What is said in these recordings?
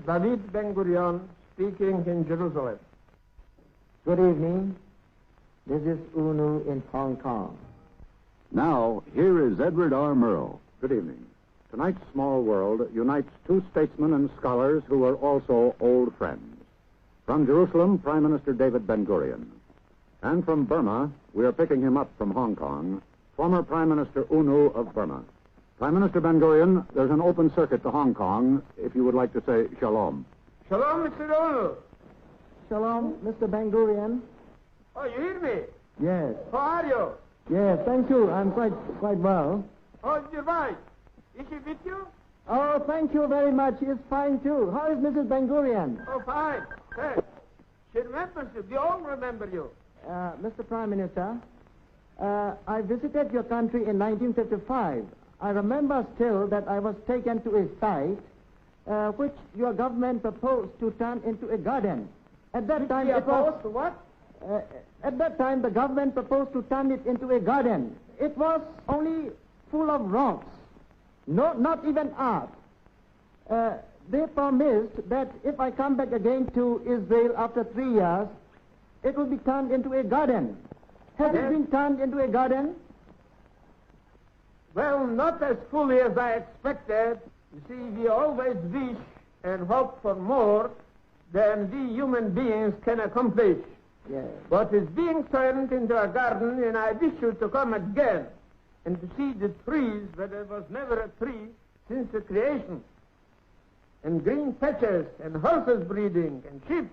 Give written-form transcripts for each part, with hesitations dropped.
David Ben-Gurion speaking in Jerusalem. Good evening. This is UNO in Hong Kong. Now, here is Edward R. Murrow. Good evening. Tonight's Small World unites two statesmen and scholars who are also old friends. From Jerusalem, Prime Minister David Ben-Gurion. And from Burma, we are picking him up from Hong Kong, former Prime Minister UNO of Burma. Prime Minister Ben-Gurion, there's an open circuit to Hong Kong, if you would like to say shalom. Shalom, Mr. UNO. Shalom, Mr. Ben-Gurion. Oh, you hear me? Yes. How are you? Yes, thank you. I'm quite well. How's your wife? Is she with you? Oh, thank you very much. She is fine, too. How is Mrs. Ben-Gurion? Oh, fine. Thanks. She remembers you. We all remember you. Mr. Prime Minister, I visited your country in 1955. I remember still that I was taken to a site which your government proposed to turn into a garden. At that time, it was... What? At that time, the government proposed to turn it into a garden. It was only full of rocks. No, not even art. They promised that if I come back again to Israel after 3 years, it will be turned into a garden. Has it been turned into a garden? Well, not as fully as I expected. You see, we always wish and hope for more than we human beings can accomplish. Yes. But it's being turned into a garden, and I wish you to come again and to see the trees where there was never a tree since the creation, and green patches, and horses breeding, and sheep,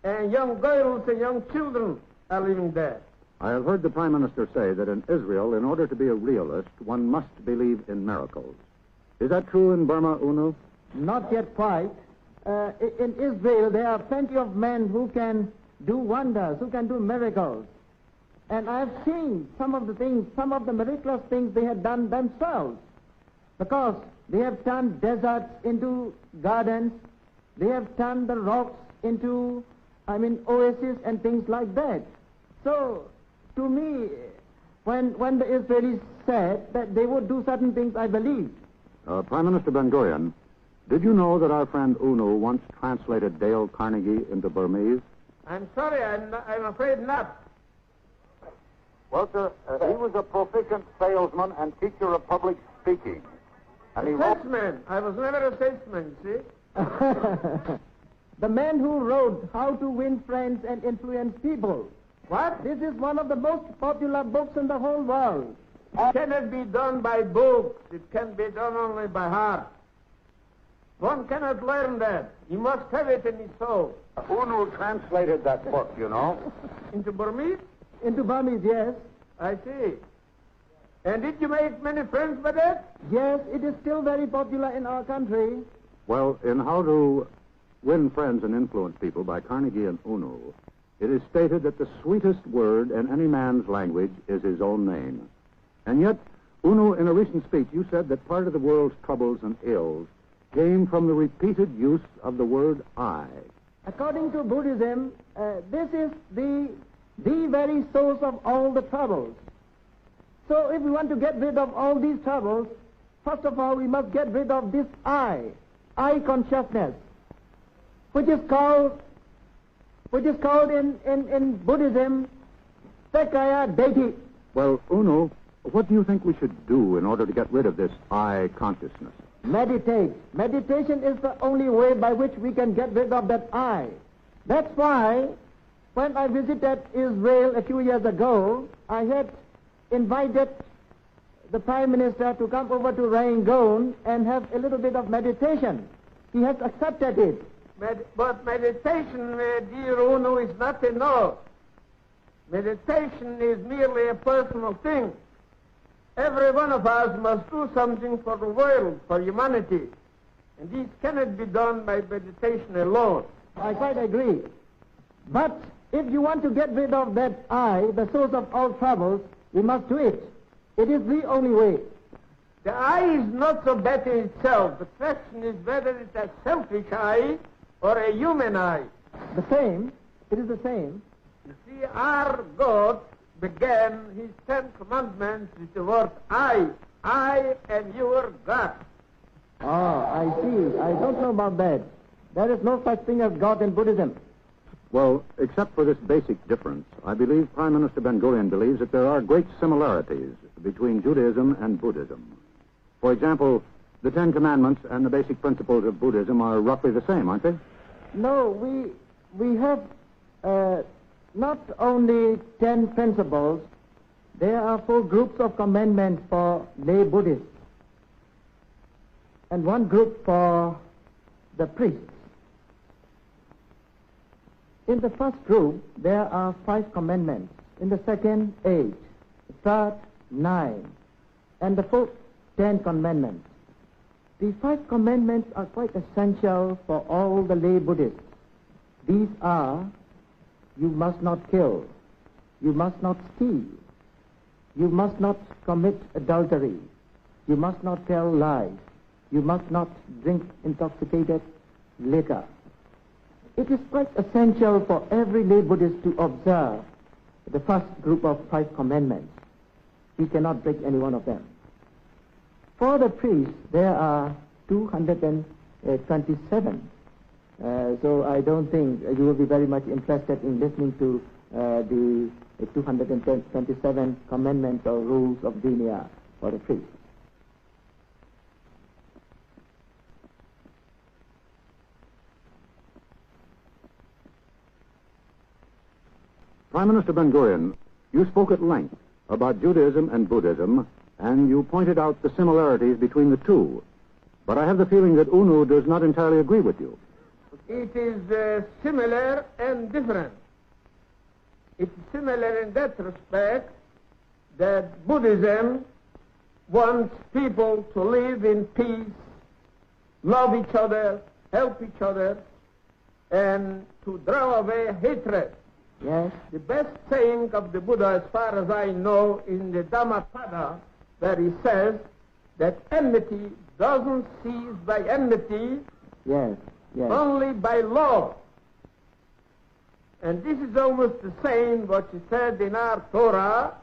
and young girls and young children are living there. I have heard the Prime Minister say that in Israel, in order to be a realist, one must believe in miracles. Is that true in Burma, UNO? Not yet quite. In Israel, there are plenty of men who can do wonders, who can do miracles. And I've seen some of the things, some of the miraculous things they have done themselves. Because they have turned deserts into gardens. They have turned the rocks into, oases and things like that. So, to me, when the Israelis said that they would do certain things, I believed. Prime Minister Ben-Gurion, did you know that our friend UNO once translated Dale Carnegie into Burmese? I'm sorry, I'm afraid not. Well, sir, he was a proficient salesman and teacher of public speaking. And he Salesman. I was never a salesman, you see. The man who wrote How to Win Friends and Influence People. What? This is one of the most popular books in the whole world. It cannot be done by books. It can be done only by heart. One cannot learn that. He must have it in his soul. UNO translated that book, you know. Into Burmese? Into Burmese, yes. I see. And did you make many friends with it? Yes, it is still very popular in our country. Well, in How to Win Friends and Influence People by Carnegie and UNO, it is stated that the sweetest word in any man's language is his own name. And yet, UNO, in a recent speech, you said that part of the world's troubles and ills came from the repeated use of the word I. According to Buddhism, this is the very source of all the troubles. So if we want to get rid of all these troubles, first of all, we must get rid of this I consciousness, which is called in Buddhism, Sakaya Deity. Well, UNO, what do you think we should do in order to get rid of this I consciousness? Meditate. Meditation is the only way by which we can get rid of that I. That's why when I visited Israel a few years ago, I had invited the Prime Minister to come over to Rangoon and have a little bit of meditation. He has accepted it. But meditation, dear UNO, is not enough. Meditation is merely a personal thing. Every one of us must do something for the world, for humanity. And this cannot be done by meditation alone. I quite agree. But if you want to get rid of that I, the source of all troubles, we must do it. It is the only way. The I is not so bad in itself. The question is whether it's a selfish I or a human I. The same. It is the same. You see, our God began his 10 commandments with the word I am your God. Oh, I see. I don't know about that. There is no such thing as God in Buddhism. Well, except for this basic difference, I believe Prime Minister Ben-Gurion believes that there are great similarities between Judaism and Buddhism. For example, the Ten Commandments and the basic principles of Buddhism are roughly the same, aren't they? No, we have not only 10 principles, there are 4 groups of commandments for lay Buddhists and 1 group for the priests. In the first group, there are 5 commandments. In the second, 8. The third, 9. And the fourth, 10 commandments. The 5 commandments are quite essential for all the lay Buddhists. These are: you must not kill, you must not steal, you must not commit adultery, you must not tell lies, you must not drink intoxicated liquor. It is quite essential for every lay Buddhist to observe the first group of 5 commandments. He cannot break any one of them. For the priests, there are 227. So I don't think you will be very much interested in listening to the 227 commandments or rules of Dinia for the priests. Prime Minister Ben-Gurion, you spoke at length about Judaism and Buddhism, and you pointed out the similarities between the two. But I have the feeling that UNU does not entirely agree with you. It is similar and different. It's similar in that respect that Buddhism wants people to live in peace, love each other, help each other, and to draw away hatred. Yes. The best saying of the Buddha, as far as I know, in the Dhammapada, where he says that enmity doesn't cease by enmity, Yes. only by love. And this is almost the same what he said in our Torah,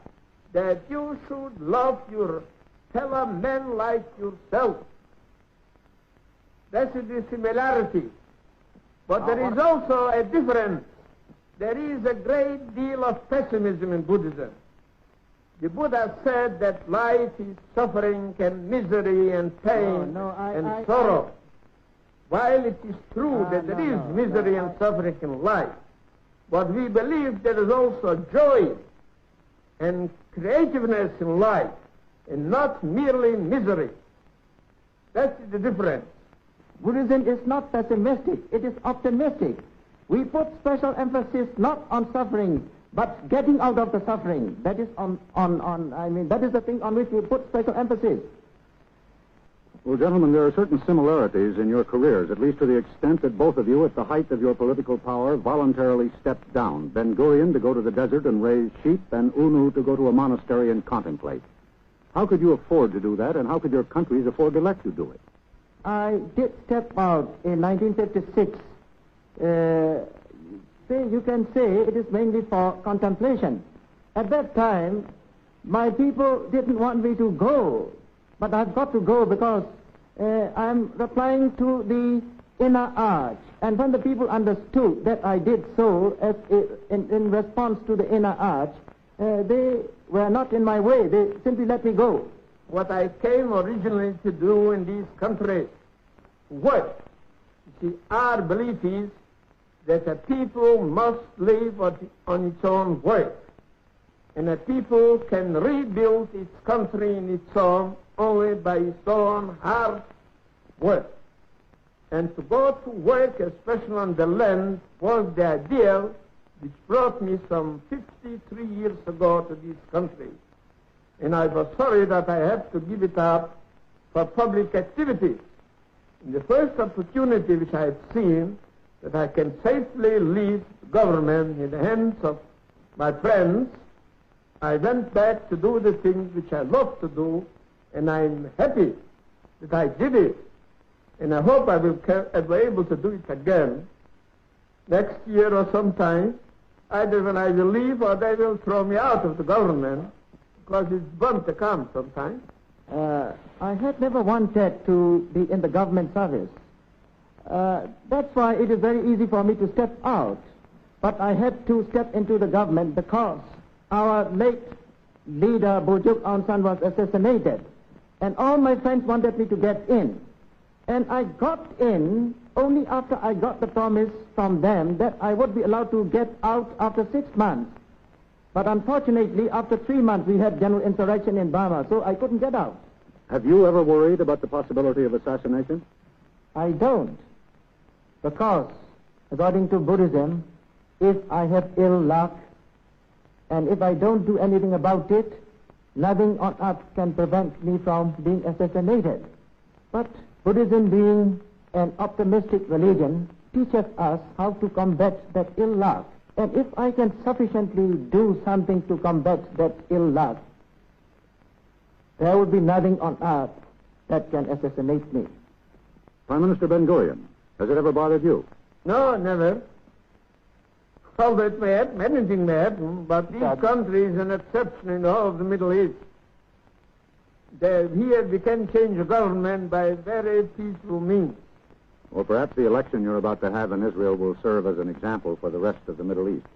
that you should love your fellow men like yourself. That's the similarity. But there is also a difference. There is a great deal of pessimism in Buddhism. The Buddha said that life is suffering and misery and pain and sorrow. While it is true that there is misery and suffering in life, but we believe there is also joy and creativeness in life, and not merely misery. That's the difference. Buddhism is not pessimistic, it is optimistic. We put special emphasis not on suffering, but getting out of the suffering. That is that is the thing on which we put special emphasis. Well, gentlemen, there are certain similarities in your careers, at least to the extent that both of you, at the height of your political power, voluntarily stepped down. Ben-Gurion to go to the desert and raise sheep, and UNU to go to a monastery and contemplate. How could you afford to do that, and how could your countries afford to let you do it? I did step out in 1956. You can say it is mainly for contemplation. At that time, my people didn't want me to go, but I've got to go because I'm replying to the inner arch. And when the people understood that I did so in response to the inner arch, they were not in my way. They simply let me go. What I came originally to do in these countries, work. You see, our belief is that a people must live on its own work. And a people can rebuild its country in its own only by its own hard work. And to go to work, especially on the land, was the ideal which brought me some 53 years ago to this country. And I was sorry that I had to give it up for public activities. In the first opportunity which I had seen, that I can safely leave government in the hands of my friends, I went back to do the things which I love to do, and I'm happy that I did it. And I hope I will be able to do it again next year or sometime, either when I will leave or they will throw me out of the government, because it's bound to come sometime. I had never wanted to be in the government service. That's why it is very easy for me to step out. But I had to step into the government because our late leader, Bujuk Aung San, was assassinated. And all my friends wanted me to get in. And I got in only after I got the promise from them that I would be allowed to get out after 6 months. But unfortunately, after 3 months, we had general insurrection in Burma, so I couldn't get out. Have you ever worried about the possibility of assassination? I don't. Because, according to Buddhism, if I have ill luck, and if I don't do anything about it, nothing on earth can prevent me from being assassinated. But Buddhism, being an optimistic religion, teaches us how to combat that ill luck. And if I can sufficiently do something to combat that ill luck, there would be nothing on earth that can assassinate me. Prime Minister Ben-Gurion, has it ever bothered you? No, never. Although it may happen, anything may happen, but this country is an exception in all of the Middle East. Here we can change the government by very peaceful means. Well, perhaps the election you're about to have in Israel will serve as an example for the rest of the Middle East.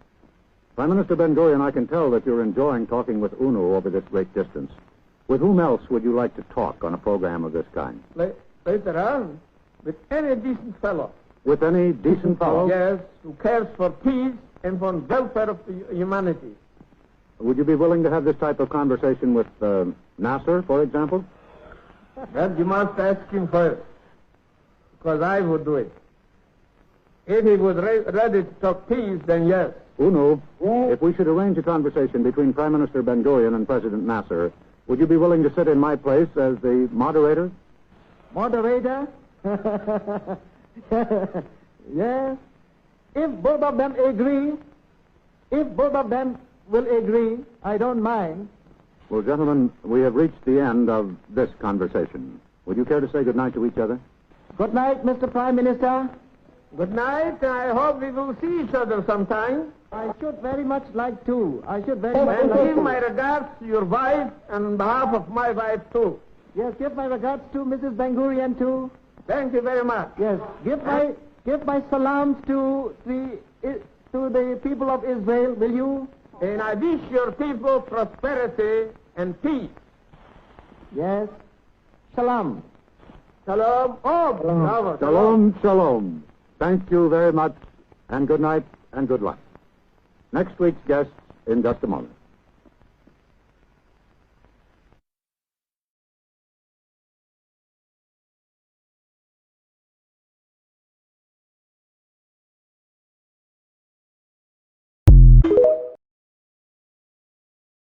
Prime Minister Ben-Gurion, I can tell that you're enjoying talking with UNO over this great distance. With whom else would you like to talk on a program of this kind? Later on, with any decent fellow. With any decent fellow? Yes, who cares for peace and for the welfare of humanity. Would you be willing to have this type of conversation with Nasser, for example? Well, you must ask him first, because I would do it. If he was ready to talk peace, then yes. UNO, if we should arrange a conversation between Prime Minister Ben-Gurion and President Nasser, would you be willing to sit in my place as the moderator? Moderator? Yes. If both of them agree, will agree, I don't mind. Well, gentlemen, we have reached the end of this conversation. Would you care to say good night to each other? Good night, Mr. Prime Minister. Good night. I hope we will see each other sometime. I should very much like to. And give my regards to your wife and on behalf of my wife, too. Yes, give my regards to Mrs. Ben-Gurion, too. Thank you very much. Yes, give my salams to the people of Israel, will you? And I wish your people prosperity and peace. Yes. Shalom. Shalom. Oh, bravo. Shalom, shalom. Thank you very much, and good night, and good luck. Next week's guest in just a moment.